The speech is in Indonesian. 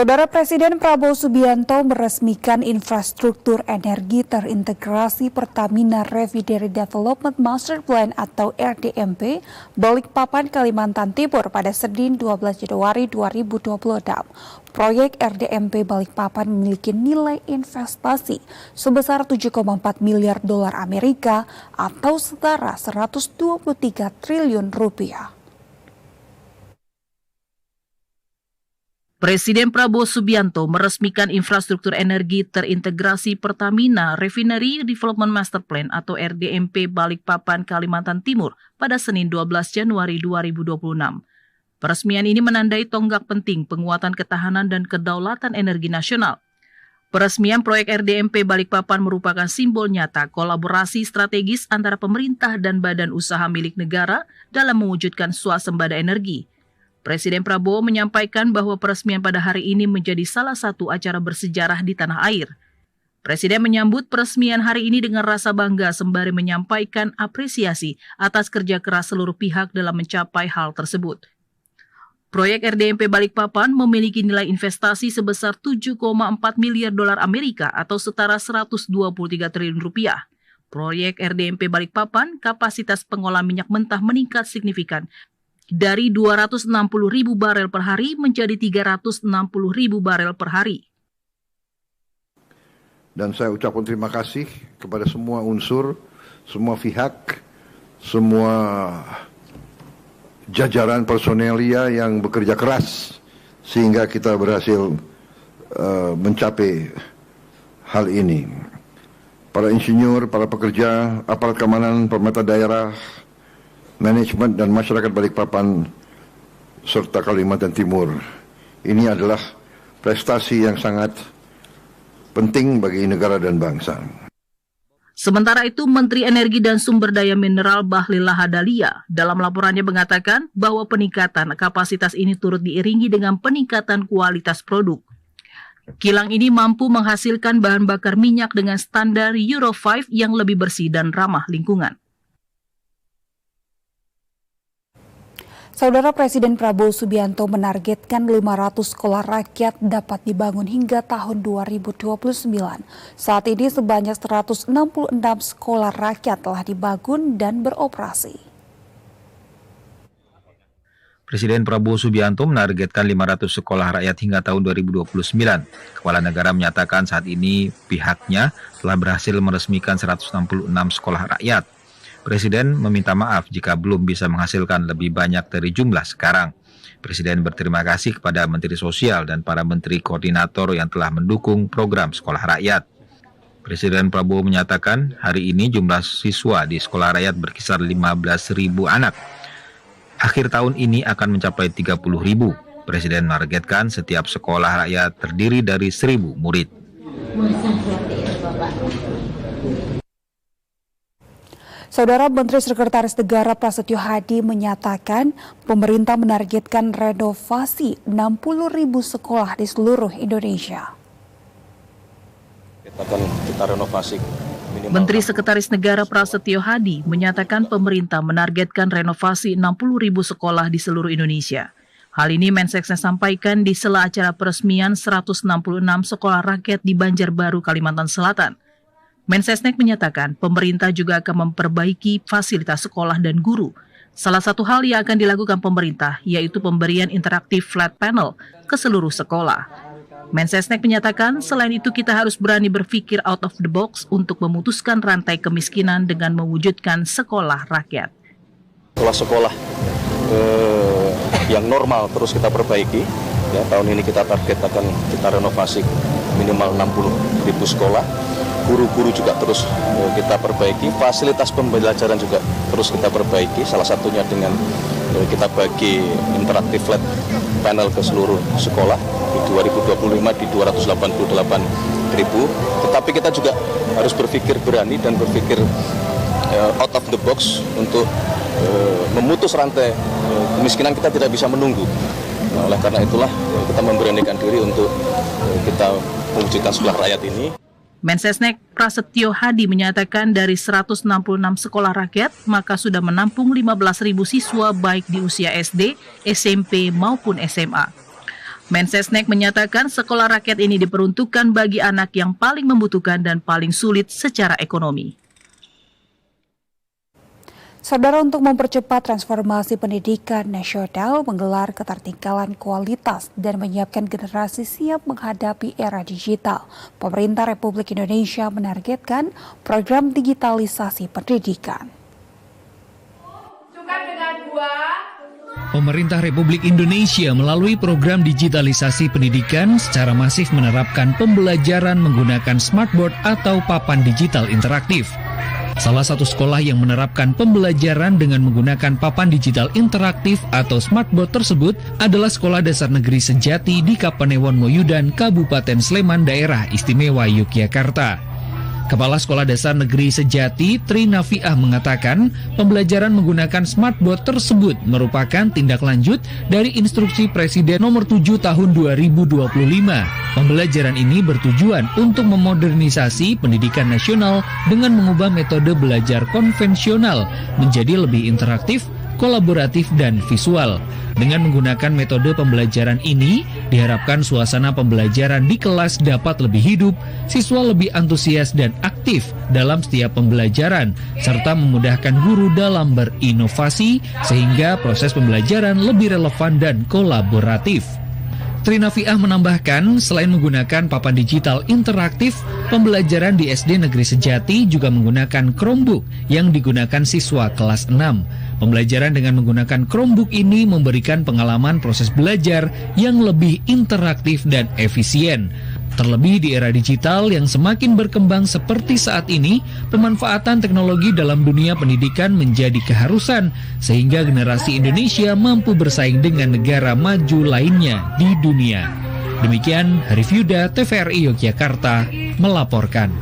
Saudara Presiden Prabowo Subianto meresmikan infrastruktur energi terintegrasi Pertamina Refinery Development Master Plan atau RDMP Balikpapan, Kalimantan Timur pada Senin 12 Januari 2026. Proyek RDMP Balikpapan memiliki nilai investasi sebesar 7,4 miliar dolar Amerika atau setara 123 triliun rupiah. Presiden Prabowo Subianto meresmikan infrastruktur energi terintegrasi Pertamina Refinery Development Master Plan atau RDMP Balikpapan, Kalimantan Timur pada Senin 12 Januari 2026. Peresmian ini menandai tonggak penting penguatan ketahanan dan kedaulatan energi nasional. Peresmian proyek RDMP Balikpapan merupakan simbol nyata kolaborasi strategis antara pemerintah dan badan usaha milik negara dalam mewujudkan swasembada energi. Presiden Prabowo menyampaikan bahwa peresmian pada hari ini menjadi salah satu acara bersejarah di tanah air. Presiden menyambut peresmian hari ini dengan rasa bangga sembari menyampaikan apresiasi atas kerja keras seluruh pihak dalam mencapai hal tersebut. Proyek RDMP Balikpapan memiliki nilai investasi sebesar 7,4 miliar dolar Amerika atau setara 123 triliun rupiah. Proyek RDMP Balikpapan, kapasitas pengolahan minyak mentah meningkat signifikan dari 260.000 barel per hari menjadi 360.000 barel per hari. Dan saya ucapkan terima kasih kepada semua unsur, semua pihak, semua jajaran personelia yang bekerja keras sehingga kita berhasil mencapai hal ini. Para insinyur, para pekerja, aparat keamanan, pemerintah daerah, manajemen dan masyarakat Balikpapan serta Kalimantan Timur. Ini adalah prestasi yang sangat penting bagi negara dan bangsa. Sementara itu, Menteri Energi dan Sumber Daya Mineral Bahlil Lahadalia dalam laporannya mengatakan bahwa peningkatan kapasitas ini turut diiringi dengan peningkatan kualitas produk. Kilang ini mampu menghasilkan bahan bakar minyak dengan standar Euro 5 yang lebih bersih dan ramah lingkungan. Saudara Presiden Prabowo Subianto menargetkan 500 sekolah rakyat dapat dibangun hingga tahun 2029. Saat ini sebanyak 166 sekolah rakyat telah dibangun dan beroperasi. Presiden Prabowo Subianto menargetkan 500 sekolah rakyat hingga tahun 2029. Kepala negara menyatakan saat ini pihaknya telah berhasil meresmikan 166 sekolah rakyat. Presiden meminta maaf jika belum bisa menghasilkan lebih banyak dari jumlah sekarang. Presiden berterima kasih kepada Menteri Sosial dan para Menteri Koordinator yang telah mendukung program sekolah rakyat. Presiden Prabowo menyatakan hari ini jumlah siswa di sekolah rakyat berkisar 15.000 anak. Akhir tahun ini akan mencapai 30.000. Presiden menargetkan setiap sekolah rakyat terdiri dari 1.000 murid. Saudara Menteri Sekretaris Negara Prasetyo Hadi menyatakan pemerintah menargetkan renovasi 60.000 sekolah di seluruh Indonesia. Kita renovasi Menteri Sekretaris Negara Prasetyo Hadi menyatakan pemerintah menargetkan renovasi 60.000 sekolah di seluruh Indonesia. Hal ini Mensesnek sampaikan di sela acara peresmian 166 sekolah rakyat di Banjarbaru, Kalimantan Selatan. Mensesnek menyatakan pemerintah juga akan memperbaiki fasilitas sekolah dan guru. Salah satu hal yang akan dilakukan pemerintah yaitu pemberian interaktif flat panel ke seluruh sekolah. Mensesnek menyatakan selain itu kita harus berani berpikir out of the box untuk memutuskan rantai kemiskinan dengan mewujudkan sekolah rakyat. Sekolah yang normal terus kita perbaiki. Ya, tahun ini kita target akan kita renovasi minimal 60.000 sekolah. Guru-guru juga terus kita perbaiki, fasilitas pembelajaran juga terus kita perbaiki, salah satunya dengan kita bagi interaktif flat panel ke seluruh sekolah di 2025 di 288.000. Tetapi kita juga harus berpikir berani dan berpikir out of the box untuk memutus rantai kemiskinan. Kita tidak bisa menunggu. Nah, oleh karena itulah kita memberanikan diri untuk kita mewujudkan sekolah rakyat ini. Mensesnek Prasetyo Hadi menyatakan dari 166 sekolah rakyat, maka sudah menampung 15.000 siswa baik di usia SD, SMP maupun SMA. Mensesnek menyatakan sekolah rakyat ini diperuntukkan bagi anak yang paling membutuhkan dan paling sulit secara ekonomi. Saudara, untuk mempercepat transformasi pendidikan nasional, menggelar ketertinggalan kualitas dan menyiapkan generasi siap menghadapi era digital, pemerintah Republik Indonesia menargetkan program digitalisasi pendidikan. Pemerintah Republik Indonesia melalui program digitalisasi pendidikan secara masif menerapkan pembelajaran menggunakan smartboard atau papan digital interaktif. Salah satu sekolah yang menerapkan pembelajaran dengan menggunakan papan digital interaktif atau smartboard tersebut adalah Sekolah Dasar Negeri Sejati di Kapanewon Moyudan, Kabupaten Sleman, Daerah Istimewa Yogyakarta. Kepala Sekolah Dasar Negeri Sejati, Tri Nafiah, mengatakan pembelajaran menggunakan smartboard tersebut merupakan tindak lanjut dari Instruksi Presiden Nomor 7 Tahun 2025. Pembelajaran ini bertujuan untuk memodernisasi pendidikan nasional dengan mengubah metode belajar konvensional menjadi lebih interaktif, kolaboratif, dan visual. Dengan menggunakan metode pembelajaran ini, diharapkan suasana pembelajaran di kelas dapat lebih hidup, siswa lebih antusias dan aktif dalam setiap pembelajaran, serta memudahkan guru dalam berinovasi sehingga proses pembelajaran lebih relevan dan kolaboratif. Tri Nafiah menambahkan, selain menggunakan papan digital interaktif, pembelajaran di SD Negeri Sejati juga menggunakan Chromebook yang digunakan siswa kelas 6. Pembelajaran dengan menggunakan Chromebook ini memberikan pengalaman proses belajar yang lebih interaktif dan efisien. Terlebih di era digital yang semakin berkembang seperti saat ini, pemanfaatan teknologi dalam dunia pendidikan menjadi keharusan, sehingga generasi Indonesia mampu bersaing dengan negara maju lainnya di dunia. Demikian, Harif Yuda, TVRI Yogyakarta, melaporkan.